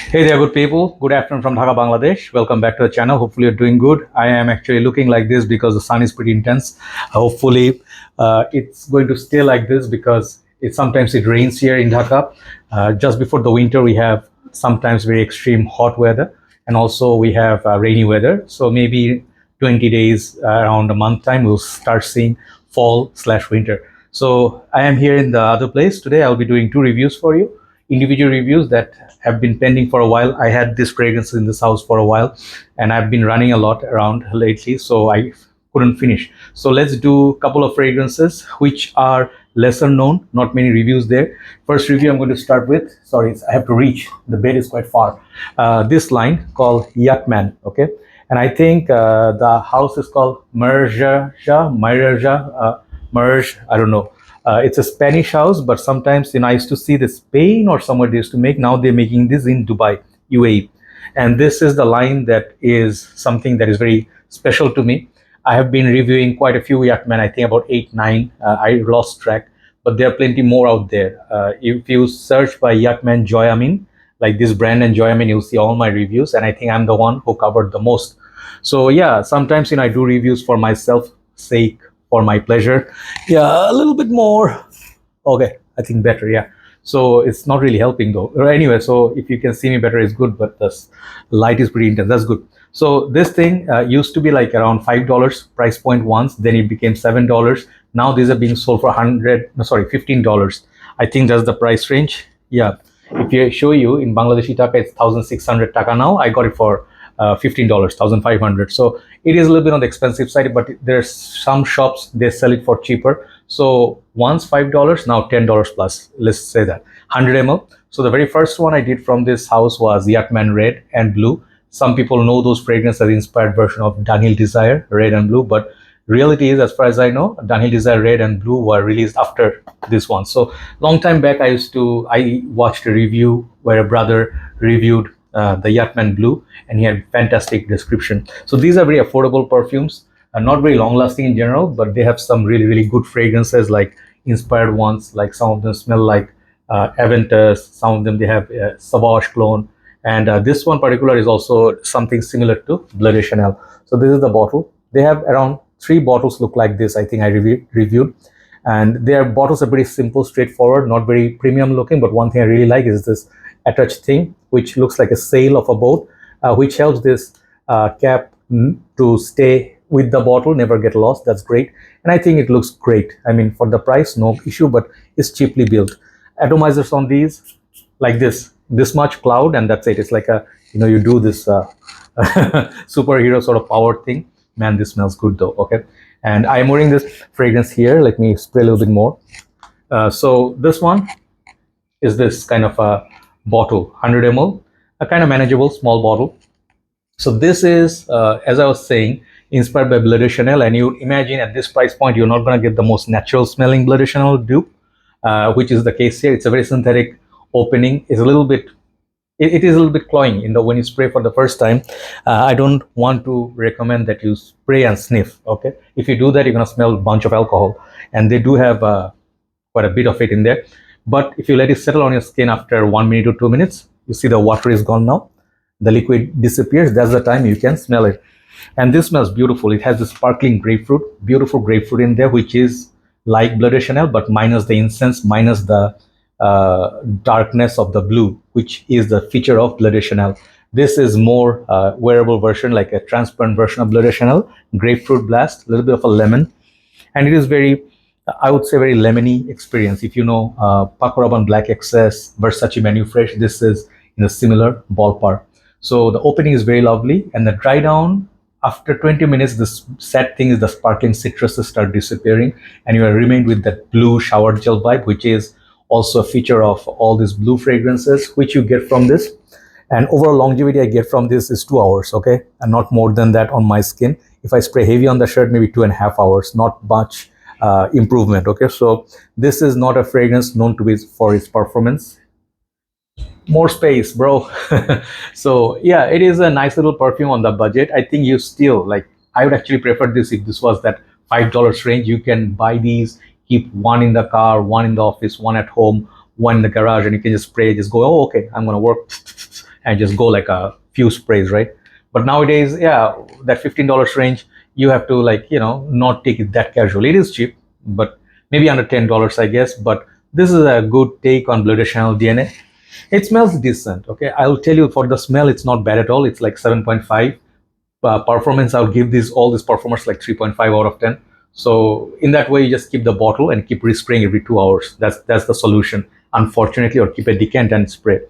Hey there, good people. Good afternoon from Dhaka, Bangladesh. Welcome back to the channel. Hopefully, you're doing good. I am actually looking like this because the sun is pretty intense. Hopefully, it's going to stay like this because sometimes it rains here in Dhaka. Just before the winter, we have sometimes very extreme hot weather, and also we have rainy weather. So maybe 20 days around a month time, we'll start seeing fall/winter. So I am here in the other place today. I'll be doing two reviews for you, individual reviews that have been pending for a while. I had this fragrance in this house for a while, and I've been running a lot around lately, so I couldn't finish. So let's do a couple of fragrances which are lesser known, not many reviews there. First review I'm going to start with, sorry, I have to reach, the bed is quite far. This line called Yacht Man, okay? And I think the house is called Merge, I don't know. It's a Spanish house, but sometimes I used to see the Spain or somewhere they used to make. Now they're making this in Dubai, UAE, and this is the line that is something that is very special to me. I have been reviewing quite a few Yacht Men. I think about 8, 9. I lost track, but there are plenty more out there. If you search by Yacht Man Joy Amin, like this brand and Joy Amin, you'll see all my reviews, and I think I'm the one who covered the most. So yeah, sometimes I do reviews for myself sake, for my pleasure. Yeah, a little bit more. Okay, I think better. Yeah. So it's not really helping though. Anyway, so if you can see me better, it's good. But the light is pretty intense. That's good. So this thing used to be like around $5 price point once. Then it became $7. Now these are being sold for $15. I think that's the price range. Yeah. If I show you in Bangladeshi taka, it's 1,600 taka now. I got it for $15, 1,500. So it is a little bit on the expensive side, but there's some shops they sell it for cheaper. So once $5, now $10 plus. Let's say that 100 ml. So the very first one I did from this house was Yacht Man Red and Blue. Some people know those fragrances as inspired version of Dunhill Desire Red and Blue, but reality is, as far as I know, Dunhill Desire Red and Blue were released after this one. So long time back, I watched a review where a brother reviewed the Yacht Man Blue, and he had fantastic description. So these are very affordable perfumes, not very long lasting in general, but they have some really good fragrances, like inspired ones. Like some of them smell like aventus, some of them they have Sauvage clone, and this one particular is also something similar to Bleu de Chanel. So this is the bottle. They have around 3 bottles look like this. I think I reviewed, and their bottles are pretty simple, straightforward, not very premium looking. But one thing I really like is this attached thing, which looks like a sail of a boat, which helps this cap to stay with the bottle, never get lost. That's great. And I think it looks great. I mean, for the price, no issue, but it's cheaply built. Atomizers on these, like this much cloud, and that's it. It's like you do this superhero sort of power thing. Man, this smells good though. Okay. And I'm wearing this fragrance here. Let me spray a little bit more. So this one is this kind of a bottle, 100 ml, a kind of manageable small bottle. So this is, as I was saying, inspired by Bleu de Chanel, and you imagine at this price point, you're not going to get the most natural smelling Bleu de Chanel dupe, which is the case here. It's a very synthetic opening. It's a little bit, it is a little bit cloying when you spray for the first time. I don't want to recommend that you spray and sniff. Okay, if you do that, you're going to smell a bunch of alcohol, and they do have quite a bit of it in there. But if you let it settle on your skin after 1 minute or 2 minutes, you see the water is gone now. The liquid disappears. That's the time you can smell it. And this smells beautiful. It has the sparkling grapefruit, beautiful grapefruit in there, which is like Bleu de Chanel, but minus the incense, minus the darkness of the blue, which is the feature of Bleu de Chanel. This is more wearable version, like a transparent version of Bleu de Chanel. Grapefruit blast, a little bit of a lemon. And it is very, I would say, very lemony experience. If you know Paco Rabanne Black Excess, Versace Menu Fresh, this is in a similar ballpark. So the opening is very lovely, and the dry down, after 20 minutes, this sad thing is the sparkling citruses start disappearing, and you are remained with that blue shower gel vibe, which is also a feature of all these blue fragrances, which you get from this. And overall longevity I get from this is 2 hours, okay, and not more than that on my skin. If I spray heavy on the shirt, maybe 2.5 hours, not much improvement. Okay, so this is not a fragrance known to be for its performance. More space, bro. So yeah, it is a nice little perfume on the budget. I think you still, like, I would actually prefer this if this was that $5 range. You can buy these, keep one in the car, one in the office, one at home, one in the garage, and you can just spray, just go, oh, okay, I'm gonna work. and just go like a few sprays, right? But nowadays, yeah, that $15 range, you have to like, not take it that casually. It is cheap, but maybe under $10, I guess. But this is a good take on Bleu de Chanel DNA. It smells decent. Okay, I will tell you, for the smell, it's not bad at all. It's like 7.5. Performance, I'll give all these performers like 3.5 out of 10. So in that way, you just keep the bottle and keep respraying every 2 hours. That's the solution, unfortunately. Or keep a decant and spray.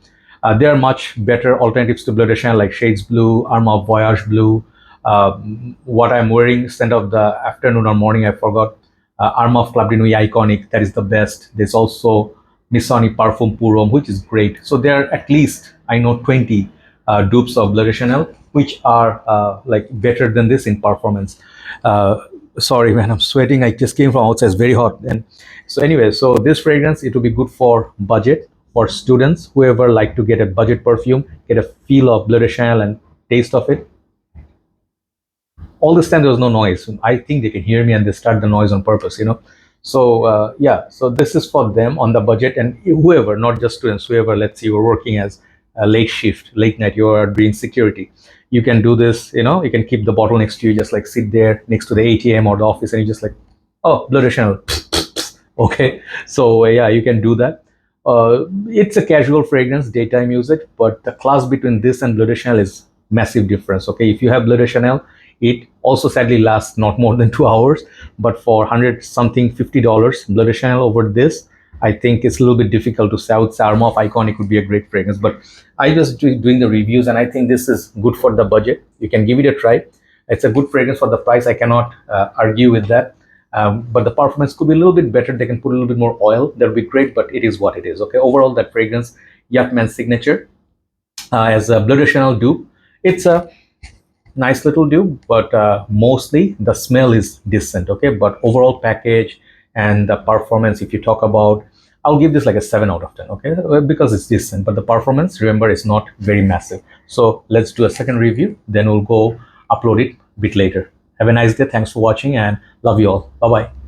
There are much better alternatives to Bleu de Chanel, like Shades Blue, Arma Voyage Blue. What I'm wearing, scent of the afternoon or morning, I forgot. Arma of Club de Nuit Iconic, that is the best. There's also Missoni Parfum Pour, which is great. So there are at least, I know, 20 dupes of Bleu de Chanel, which are like better than this in performance. Sorry, man, I'm sweating. I just came from outside. It's very hot. And so anyway, so this fragrance, it will be good for budget, for students, whoever like to get a budget perfume, get a feel of Bleu de Chanel and taste of it. All this time there was no noise. I think they can hear me and they start the noise on purpose, So yeah, so this is for them on the budget, and whoever, not just students, whoever, let's say you're working as a late shift, late night, you are doing security, you can do this. You can keep the bottle next to you, just like sit there next to the ATM or the office, and you just like, oh, Bleu de Chanel. Okay, so yeah, you can do that. It's a casual fragrance, daytime usage, but the class between this and Bleu de Chanel is massive difference. Okay, if you have Bleu de Chanel, it also sadly lasts not more than 2 hours, but for 100 something, $50 Bleu de Chanel over this, I think it's a little bit difficult to say. I would say Arma of Iconic would be a great fragrance, but I just doing the reviews, and I think this is good for the budget. You can give it a try. It's a good fragrance for the price. I cannot argue with that. But the performance could be a little bit better. They can put a little bit more oil. That would be great, but it is what it is. Okay, overall, that fragrance, Yacht Man Signature, as a Bleu de Chanel dupe, it's a nice little dupe, but mostly the smell is decent. Okay, but overall package and the performance, if you talk about, I'll give this like a 7 out of 10. Okay, because it's decent, but the performance, remember, is not very massive. So let's do a second review, then we'll go upload it a bit later. Have a nice day. Thanks for watching, and love you all. Bye bye.